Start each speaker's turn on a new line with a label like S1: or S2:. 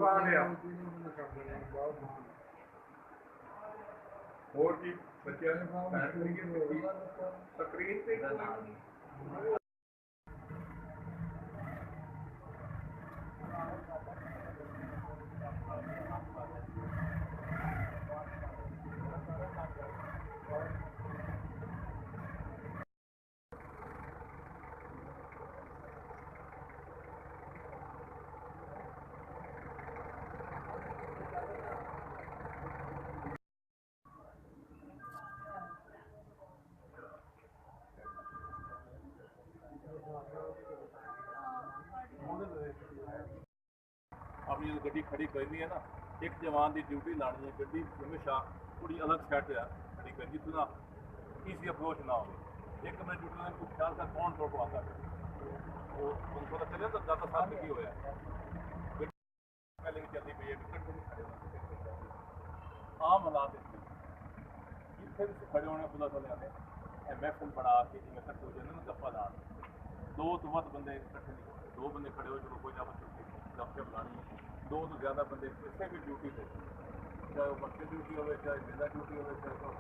S1: ਲਾ ਲਿਆ ਹੋਰ ਕੀ ਬੱਚਿਆਂ ਨੂੰ ਸਕਰੀਨ ਤੇ
S2: अपनी जो गड्डी खड़ी करनी है ना, एक जवान की ड्यूटी लानी है, गड्डी हमेशा थोड़ी अलग सैट है खड़ी कर जितों ना ईजी अप्रोच ना हो। एक मैं ड्यूटी लाने को ख्याल कर कौन रोक आता है वो उनको पता चले तो ज़्यादा साथ की होया पहले भी चलती पई है आम हालात जितने भी खड़े होने पुलिस वाले ने महफिल बना के जिम्मे इकट्ठे हो जाते गप्पा ला दो तो वध बंदे इकट्ठे नहीं होते, दो बंदे खड़े हो चलो कोई ना गप्पे बुलानी है, दो तो ज़्यादा बंदे किसी भी ड्यूटी पे चाहे वो बच्चे ड्यूटी हो चाहे जिला ड्यूटी हो चाहे